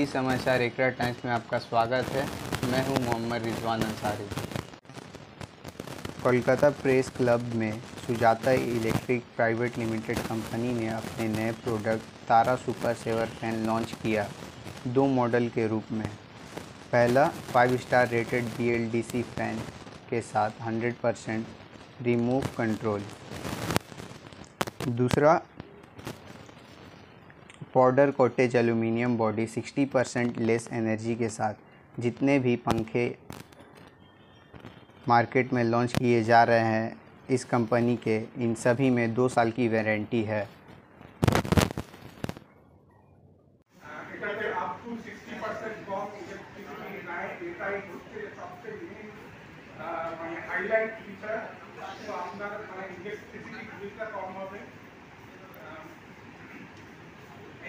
TV समाचार एकरा times में आपका स्वागत है। मैं हूं मोहम्मद रिजवान अंसारी। कोलकाता प्रेस क्लब में Sujata electric private limited company ने अपने नए प्रोडक्ट तारा सुपर सेवर फैन लॉन्च किया, 2 मॉडल के रूप में। पहला 5 स्टार रेटेड BLDC फैन के साथ 100% रिमूव कंट्रोल। दूसरा powder cottage aluminium body 60% less energy के साथ। जितने भी पंखे मार्केट में लॉन्च किए जा रहे हैं इस कंपनी के, इन सभी में 2 साल की वारंटी है।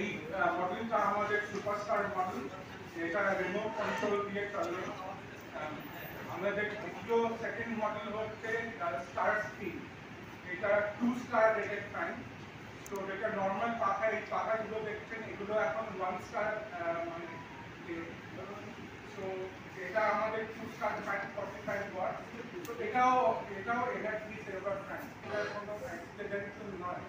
এই মডেলটা আমাদের সুপারস্টার মডেল, এটা রিমোট কন্ট্রোল দিয়ে চলে। আমাদের দ্বিতীয় সেকেন্ড মডেল হচ্ছে স্টার স্পিন, এটা 2 স্টার রেটেড ফ্যান। তো এটা নর্মাল পাখা, এই পাখাগুলো দেখছেন এগুলো এখন 1 স্টার মানে তো এটা আমাদের 2 স্টার ফ্যান 45 ওয়াট। এটাও এনার্জি সেভার ফ্যান, এটা কোনো অ্যাক্সিডেন্টাল নয়।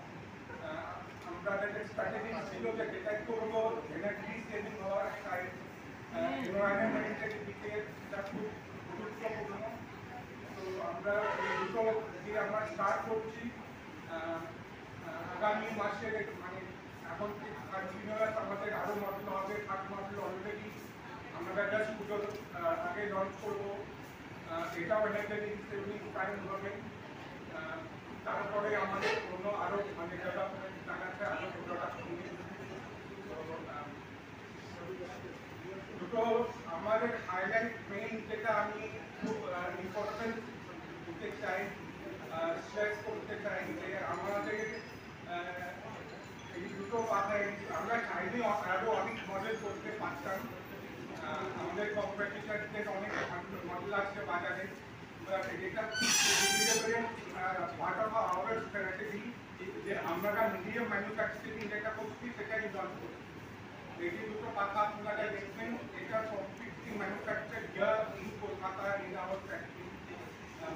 আমাদের স্ট্র্যাটেজি ছিল যে যেটা করবো এনার্জি সেভিং হওয়ার সাইড এনভায়রনমেন্টের দিকে এটা খুব গুরুত্বপূর্ণ। তো আমরা এই দুটো দিয়ে আমরা স্টার্ট করছি আগামী মাসে, মানে এখন কন্টিনিউয়াস আমাদের আরও মডেল হবে, 8 মডেল অলরেডি আমরা জাস্ট পুজোর আগে লঞ্চ করবো। এটাও এনার্জি সেভিং টাইম হবে। তারপরে আমাদের অন্য আরও মানে ডেভেলপমেন্ট জানাচ্ছে, আরও প্রোডাক্ট দুটো আমাদের হাইলাইট মেইন যেটা আমি খুব ইম্পর্টেন্ট দিতে চাই, স্ট্রেস করতে চাই যে আমাদের এই দুটো পাখায় আমরা চাইলে আরও অনেক মডেল করতে পারতাম। আমাদের কম্পিটিশনদের অনেক মডেল আছে বাজারে, যেটা পার্ট অফ আওয়ার স্ট্র্যাটেজি যে আমরা মিডিয়াম ম্যানুফ্যাকচারিং যেটা করছি সেটাই লঞ্চ করছি। এই দুটো পাখা আপনারা দেখবেন, এটা completely manufacture here in Kolkata in our factory,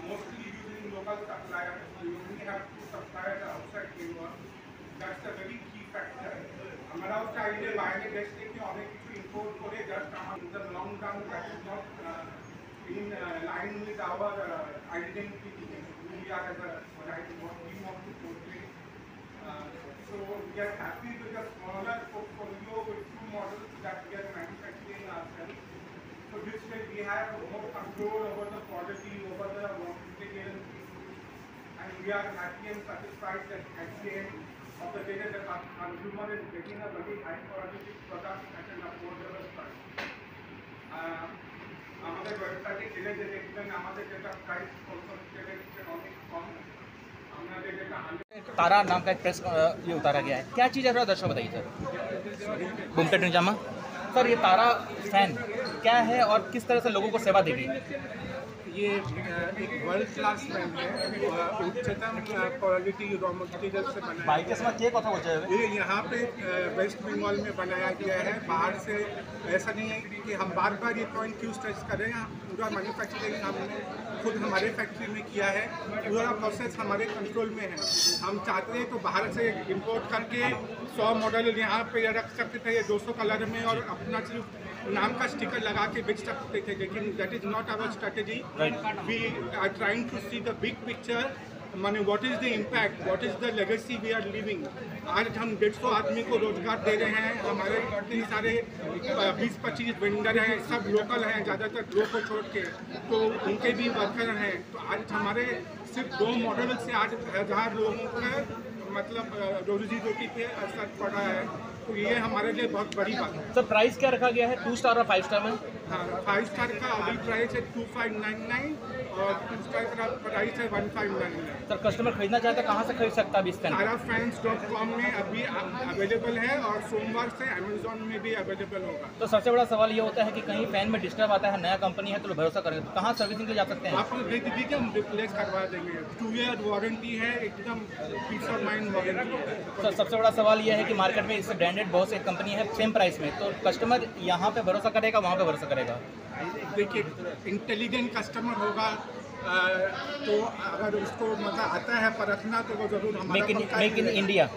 mostly using local supplier. You only have to supplier outside India, that's a very key factor. আমরাও চাইলে বাইরে দেশ থেকে অনেক কিছু ইম্পোর্ট করে জাস্ট আমাদের long term that is not in line with our identity, who we are as a society, what we want to portray. So we are happy with a smaller portfolio with 2 models that we are manufacturing ourselves. So this way we have more control over the quality, over the material, and we are happy and satisfied that at the end of the day the consumer is getting a very high quality product at an affordable price. আমাদের ওয়েবসাইটে গেলে যে দেখবেন আমাদের যেটা price অনেক কম। আমাদের যেটা तारा नाम का एक प्रेस ये उतारा गया है, क्या चीज़ है दर्शक बताइए सर। बुमटेट निजामा सर, ये तारा फैन क्या है और किस तरह से लोगों को सेवा देगी? ये एक वर्ल्ड क्लास फैन है, उच्चतम क्वालिटी रॉ मटेरियल से बना है। बाइक के समय क्या कथा हो जाएगा? ये यहाँ पे वेस्ट बंगाल में बनाया गया है, बाहर से। ऐसा नहीं है कि हम बार बार ये पॉइंट क्यों स्ट्रेस कर रहे हैं, पूरा मैन्युफैक्चरिंग हमने खुद हमारे फैक्ट्री में किया है, पूरा प्रोसेस हमारे कंट्रोल में है। हम चाहते हैं तो बाहर से इंपोर्ट करके 100 मॉडल यहाँ पे रख सकते थे 200 कलर में और अपना सिर्फ नाम का स्टिकर लगा के बेच सकते थे, लेकिन that is not our strategy. We are trying to see the big picture, माने what is the impact, what is the legacy we are living. आज हम 150 आदमी को रोजगार दे रहे हैं, हमारे इतने सारे 20-25 वेंडर हैं, सब लोकल हैं ज़्यादातर, 2 को छोड़ के, तो उनके भी वर्कर हैं। तो आज हमारे सिर्फ 2 मॉडल से आज 1000 लोगों का मतलब रोजी रोटी पे असर पड़ा है। तो ये हमारे लिए बहुत बड़ी बात है। सर प्राइस क्या रखा गया है 2 स्टार और 5 स्टार में? हाँ 5 स्टार का अभी प्राइस है 2599 और 2 स्टार का प्राइस है 1599। सर कस्टमर खरीदना चाहता है कहाँ से खरीद सकता है अभी इस फैन? tarafans.com में अभी अवेलेबल है और सोमवार से अमेजोन में भी अवेलेबल होगा। तो सबसे बड़ा सवाल ये होता है कि कहीं फैन में डिस्टर्ब आता है, नया कंपनी है तो लोग भरोसा करेंगे, तो कहाँ सर्विसिंग के लिए जा सकते हैं? आप देख दीजिए हम रिप्लेस करवा देंगे, 2 ईयर वारंटी है, एकदम पीस ऑफ माइंड वारंटी है। सर सबसे बड़ा सवाल ये है कि मार्केट में इससे ब्रांडेड बहुत से कंपनी है सेम प्राइस में, तो कस्टमर यहाँ पे भरोसा करेगा वहाँ पे भरोसा करेगा? देखिए इंटेलिजेंट कस्टमर होगा तो अगर उसको मज़ा आता है परखना तो वो ज़रूर make in India,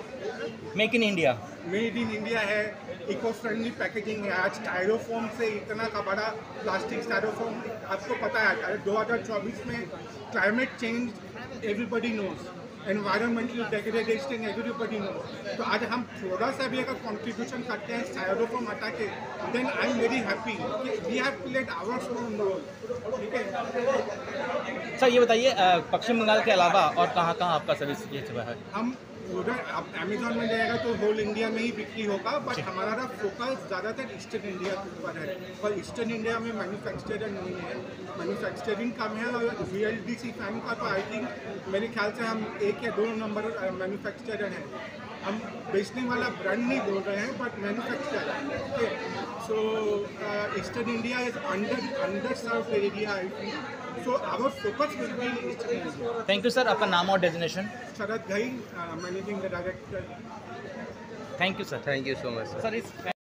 make in India, made in India है, इको फ्रेंडली पैकेजिंग है। आज स्टायरोफोम से इतना का बड़ा प्लास्टिक स्टायरोफोम, आपको पता है 2024 में climate change everybody knows, environmental degradation everybody knows. तो आज हम थोड़ा सा भी अगर कंट्रीब्यूशन करते हैं स्टायरोफोम हटा के, then I am very happy कि we have played our own role. ठीक है सर ये बताइए पश्चिम बंगाल के अलावा और कहाँ कहाँ आपका सर्विस ये सेवा है? हम उधर अब अमेजोन में जाएगा तो होल इंडिया में ही बिक्री होगा, बट हमारा फोकस ज़्यादातर ईस्टर्न इंडिया के ऊपर है और ईस्टर्न इंडिया में मैन्युफैक्चरिंग नहीं है, मैन्युफैक्चरिंग कम है। और VLDC फैन का तो आई थिंक मेरे ख्याल से हम 1 या 2 नंबर मैन्युफैक्चरर हैं। हम बेचने वाला ब्रांड नहीं बोल रहे हैं but manufacturer. So eastern India is underserved area I think, so our focus will be eastern India. Thank you sir, आपका नाम और designation? Sharad Ghai, managing director. Thank you sir. Thank you so much sir. Sir इस